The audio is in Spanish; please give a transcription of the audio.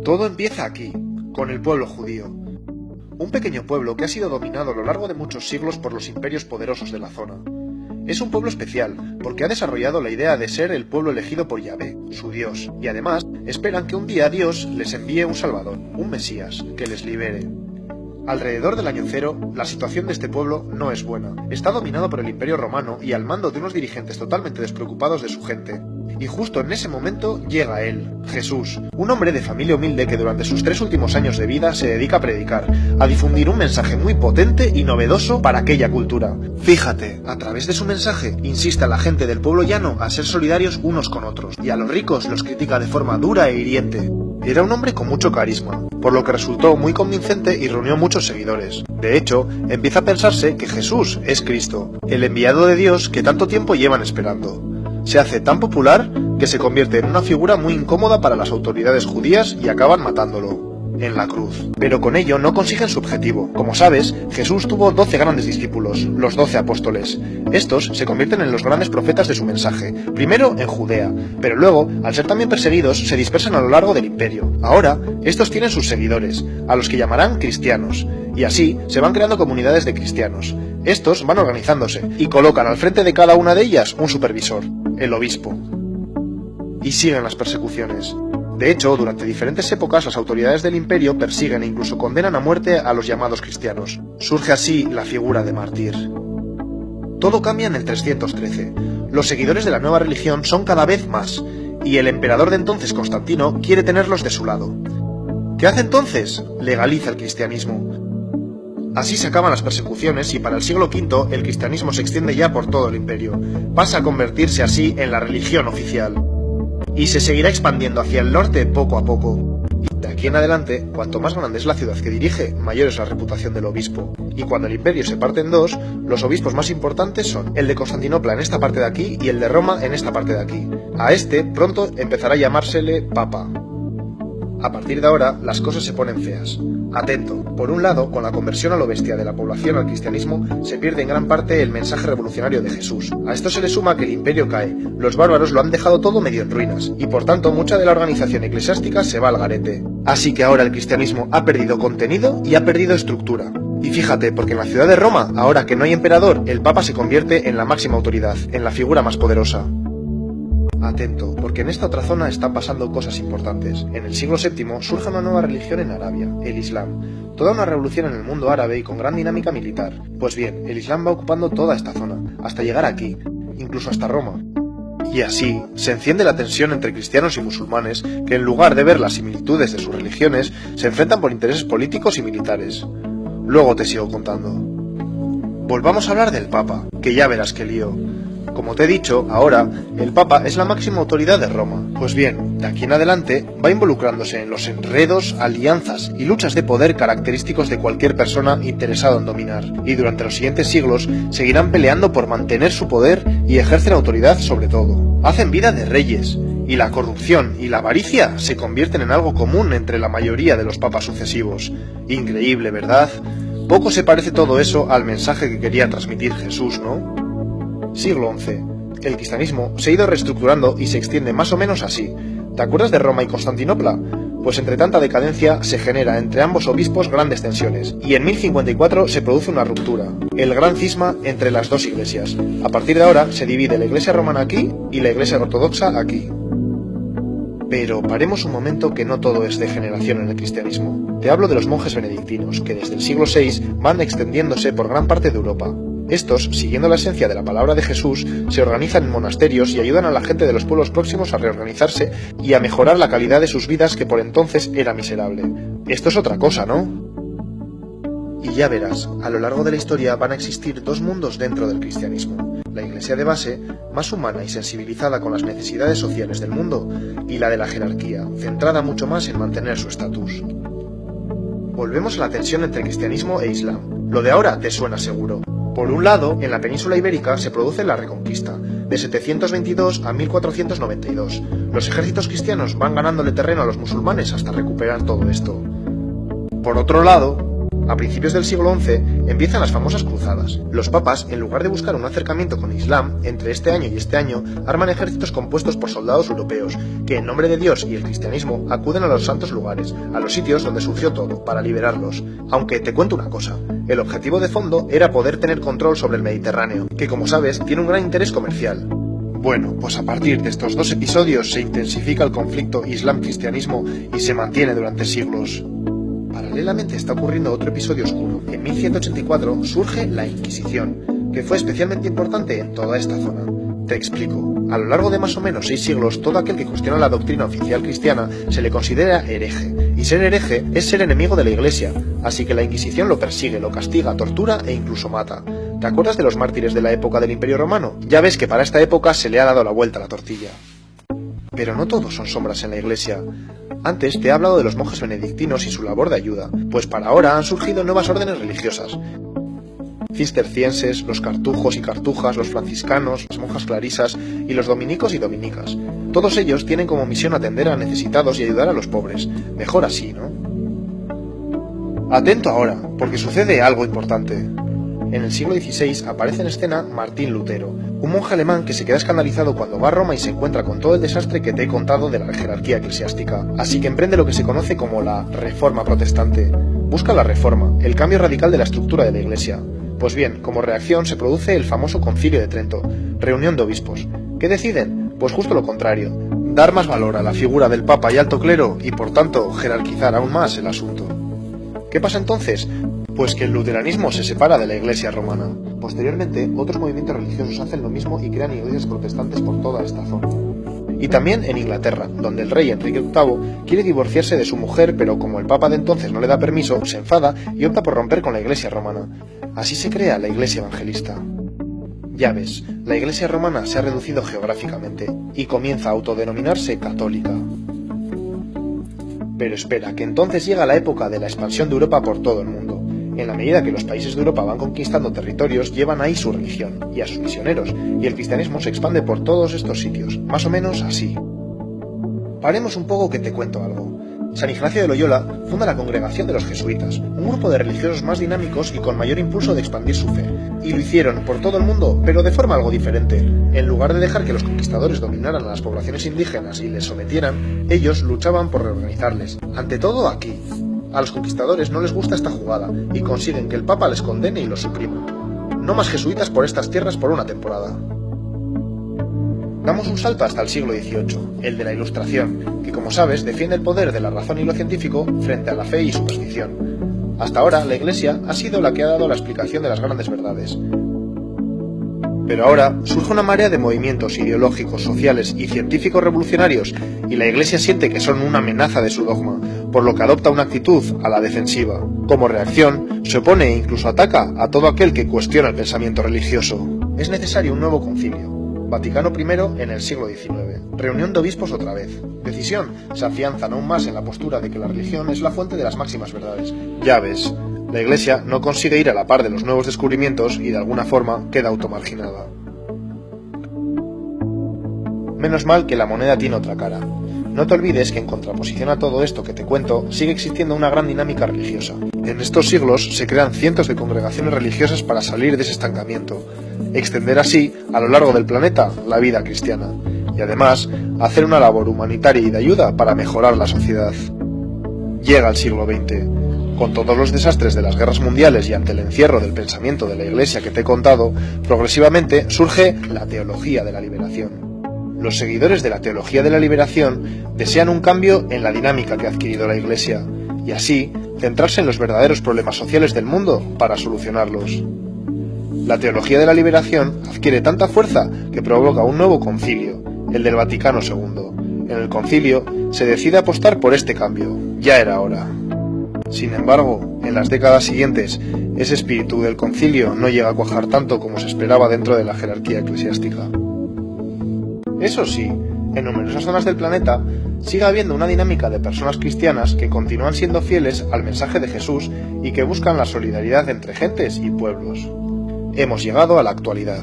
Todo empieza aquí, con el pueblo judío. Un pequeño pueblo que ha sido dominado a lo largo de muchos siglos por los imperios poderosos de la zona. Es un pueblo especial, porque ha desarrollado la idea de ser el pueblo elegido por Yahvé, su Dios, y además esperan que un día Dios les envíe un Salvador, un Mesías, que les libere. Alrededor del año cero, la situación de este pueblo no es buena. Está dominado por el Imperio Romano y al mando de unos dirigentes totalmente despreocupados de su gente. Y justo en ese momento llega él, Jesús, un hombre de familia humilde que durante sus 3 últimos años de vida se dedica a predicar, a difundir un mensaje muy potente y novedoso para aquella cultura. Fíjate, a través de su mensaje insiste a la gente del pueblo llano a ser solidarios unos con otros, y a los ricos los critica de forma dura e hiriente. Era un hombre con mucho carisma, por lo que resultó muy convincente y reunió muchos seguidores. De hecho, empieza a pensarse que Jesús es Cristo, el enviado de Dios que tanto tiempo llevan esperando. Se hace tan popular que se convierte en una figura muy incómoda para las autoridades judías y acaban matándolo en la cruz. Pero con ello no consiguen su objetivo. Como sabes, Jesús tuvo 12 grandes discípulos, los 12 apóstoles. Estos se convierten en los grandes profetas de su mensaje, primero en Judea, pero luego, al ser también perseguidos, se dispersan a lo largo del imperio. Ahora, estos tienen sus seguidores, a los que llamarán cristianos, y así se van creando comunidades de cristianos. Estos van organizándose y colocan al frente de cada una de ellas un supervisor, el obispo. Y siguen las persecuciones. De hecho, durante diferentes épocas las autoridades del imperio persiguen e incluso condenan a muerte a los llamados cristianos. Surge así la figura de mártir. Todo cambia en el 313. Los seguidores de la nueva religión son cada vez más, y el emperador de entonces, Constantino, quiere tenerlos de su lado. ¿Qué hace entonces? Legaliza el cristianismo. Así se acaban las persecuciones y para el siglo V el cristianismo se extiende ya por todo el imperio. Pasa a convertirse así en la religión oficial. Y se seguirá expandiendo hacia el norte poco a poco. De aquí en adelante, cuanto más grande es la ciudad que dirige, mayor es la reputación del obispo. Y cuando el imperio se parte en dos, los obispos más importantes son el de Constantinopla en esta parte de aquí y el de Roma en esta parte de aquí. A este pronto empezará a llamársele Papa. A partir de ahora, las cosas se ponen feas. Atento, por un lado, con la conversión a lo bestia de la población al cristianismo, se pierde en gran parte el mensaje revolucionario de Jesús. A esto se le suma que el imperio cae, los bárbaros lo han dejado todo medio en ruinas, y por tanto mucha de la organización eclesiástica se va al garete. Así que ahora el cristianismo ha perdido contenido y ha perdido estructura. Y fíjate, porque en la ciudad de Roma, ahora que no hay emperador, el Papa se convierte en la máxima autoridad, en la figura más poderosa. Atento, porque en esta otra zona están pasando cosas importantes. En el siglo VII surge una nueva religión en Arabia, el Islam. Toda una revolución en el mundo árabe y con gran dinámica militar. Pues bien, el Islam va ocupando toda esta zona, hasta llegar aquí, incluso hasta Roma. Y así, se enciende la tensión entre cristianos y musulmanes, que en lugar de ver las similitudes de sus religiones, se enfrentan por intereses políticos y militares. Luego te sigo contando. Volvamos a hablar del Papa, que ya verás qué lío. Como te he dicho, ahora, el Papa es la máxima autoridad de Roma. Pues bien, de aquí en adelante, va involucrándose en los enredos, alianzas y luchas de poder característicos de cualquier persona interesada en dominar. Y durante los siguientes siglos, seguirán peleando por mantener su poder y ejercer autoridad sobre todo. Hacen vida de reyes, y la corrupción y la avaricia se convierten en algo común entre la mayoría de los papas sucesivos. Increíble, ¿verdad? Poco se parece todo eso al mensaje que quería transmitir Jesús, ¿no? Siglo XI. El cristianismo se ha ido reestructurando y se extiende más o menos así. ¿Te acuerdas de Roma y Constantinopla? Pues entre tanta decadencia se genera entre ambos obispos grandes tensiones, y en 1054 se produce una ruptura, el gran cisma entre las dos iglesias. A partir de ahora se divide la iglesia romana aquí y la iglesia ortodoxa aquí. Pero paremos un momento, que no todo es degeneración en el cristianismo. Te hablo de los monjes benedictinos, que desde el siglo VI van extendiéndose por gran parte de Europa. Estos, siguiendo la esencia de la palabra de Jesús, se organizan en monasterios y ayudan a la gente de los pueblos próximos a reorganizarse y a mejorar la calidad de sus vidas, que por entonces era miserable. Esto es otra cosa, ¿no? Y ya verás, a lo largo de la historia van a existir dos mundos dentro del cristianismo. La iglesia de base, más humana y sensibilizada con las necesidades sociales del mundo, y la de la jerarquía, centrada mucho más en mantener su estatus. Volvemos a la tensión entre cristianismo e islam. Lo de ahora te suena seguro. Por un lado, en la península ibérica se produce la Reconquista, de 722 a 1492. Los ejércitos cristianos van ganándole terreno a los musulmanes hasta recuperar todo esto. Por otro lado, A principios del siglo XI empiezan las famosas cruzadas. Los papas, en lugar de buscar un acercamiento con el Islam, entre este año y este año, arman ejércitos compuestos por soldados europeos, que en nombre de Dios y el cristianismo acuden a los santos lugares, a los sitios donde surgió todo, para liberarlos. Aunque te cuento una cosa, el objetivo de fondo era poder tener control sobre el Mediterráneo, que como sabes tiene un gran interés comercial. Bueno, pues a partir de estos 2 episodios se intensifica el conflicto Islam-cristianismo y se mantiene durante siglos. Paralelamente está ocurriendo otro episodio oscuro. En 1184 surge la Inquisición, que fue especialmente importante en toda esta zona. Te explico. A lo largo de más o menos 6 siglos, todo aquel que cuestiona la doctrina oficial cristiana se le considera hereje, y ser hereje es ser enemigo de la Iglesia, así que la Inquisición lo persigue, lo castiga, tortura e incluso mata. ¿Te acuerdas de los mártires de la época del Imperio Romano? Ya ves que para esta época se le ha dado la vuelta a la tortilla. Pero no todos son sombras en la Iglesia. Antes te he hablado de los monjes benedictinos y su labor de ayuda, pues para ahora han surgido nuevas órdenes religiosas. Cistercienses, los cartujos y cartujas, los franciscanos, las monjas clarisas y los dominicos y dominicas. Todos ellos tienen como misión atender a necesitados y ayudar a los pobres. Mejor así, ¿no? Atento ahora, porque sucede algo importante. En el siglo XVI aparece en escena Martín Lutero, un monje alemán que se queda escandalizado cuando va a Roma y se encuentra con todo el desastre que te he contado de la jerarquía eclesiástica. Así que emprende lo que se conoce como la Reforma Protestante. Busca la reforma, el cambio radical de la estructura de la Iglesia. Pues bien, como reacción se produce el famoso Concilio de Trento, reunión de obispos. ¿Qué deciden? Pues justo lo contrario, dar más valor a la figura del Papa y alto clero y por tanto jerarquizar aún más el asunto. ¿Qué pasa entonces? Pues que el luteranismo se separa de la Iglesia romana. Posteriormente, otros movimientos religiosos hacen lo mismo y crean iglesias protestantes por toda esta zona. Y también en Inglaterra, donde el rey Enrique VIII quiere divorciarse de su mujer, pero como el Papa de entonces no le da permiso, se enfada y opta por romper con la Iglesia romana. Así se crea la Iglesia evangelista. Ya ves, la Iglesia romana se ha reducido geográficamente y comienza a autodenominarse católica. Pero espera, que entonces llega la época de la expansión de Europa por todo el mundo. En la medida que los países de Europa van conquistando territorios, llevan ahí su religión y a sus misioneros, y el cristianismo se expande por todos estos sitios, más o menos así. Paremos un poco que te cuento algo. San Ignacio de Loyola funda la Congregación de los Jesuitas, un grupo de religiosos más dinámicos y con mayor impulso de expandir su fe. Y lo hicieron por todo el mundo, pero de forma algo diferente. En lugar de dejar que los conquistadores dominaran a las poblaciones indígenas y les sometieran, ellos luchaban por reorganizarles. Ante todo aquí. A los conquistadores no les gusta esta jugada y consiguen que el Papa les condene y los suprima. No más jesuitas por estas tierras por una temporada. Damos un salto hasta el siglo XVIII, el de la Ilustración, que como sabes defiende el poder de la razón y lo científico frente a la fe y superstición. Hasta ahora la Iglesia ha sido la que ha dado la explicación de las grandes verdades. Pero ahora surge una marea de movimientos ideológicos, sociales y científicos revolucionarios y la Iglesia siente que son una amenaza de su dogma, por lo que adopta una actitud a la defensiva. Como reacción, se opone e incluso ataca a todo aquel que cuestiona el pensamiento religioso. Es necesario un nuevo concilio. Vaticano I en el siglo XIX. Reunión de obispos otra vez. Decisión, se afianzan aún más en la postura de que la religión es la fuente de las máximas verdades. Ya ves, la Iglesia no consigue ir a la par de los nuevos descubrimientos y de alguna forma queda automarginada. Menos mal que la moneda tiene otra cara. No te olvides que en contraposición a todo esto que te cuento, sigue existiendo una gran dinámica religiosa. En estos siglos se crean cientos de congregaciones religiosas para salir de ese estancamiento, extender así, a lo largo del planeta, la vida cristiana, y además, hacer una labor humanitaria y de ayuda para mejorar la sociedad. Llega el siglo XX. Con todos los desastres de las guerras mundiales y ante el encierro del pensamiento de la Iglesia que te he contado, progresivamente surge la teología de la liberación. Los seguidores de la teología de la liberación desean un cambio en la dinámica que ha adquirido la Iglesia, y así centrarse en los verdaderos problemas sociales del mundo para solucionarlos. La teología de la liberación adquiere tanta fuerza que provoca un nuevo concilio, el del Vaticano II. En el concilio se decide apostar por este cambio, ya era hora. Sin embargo, en las décadas siguientes, ese espíritu del concilio no llega a cuajar tanto como se esperaba dentro de la jerarquía eclesiástica. Eso sí, en numerosas zonas del planeta sigue habiendo una dinámica de personas cristianas que continúan siendo fieles al mensaje de Jesús y que buscan la solidaridad entre gentes y pueblos. Hemos llegado a la actualidad.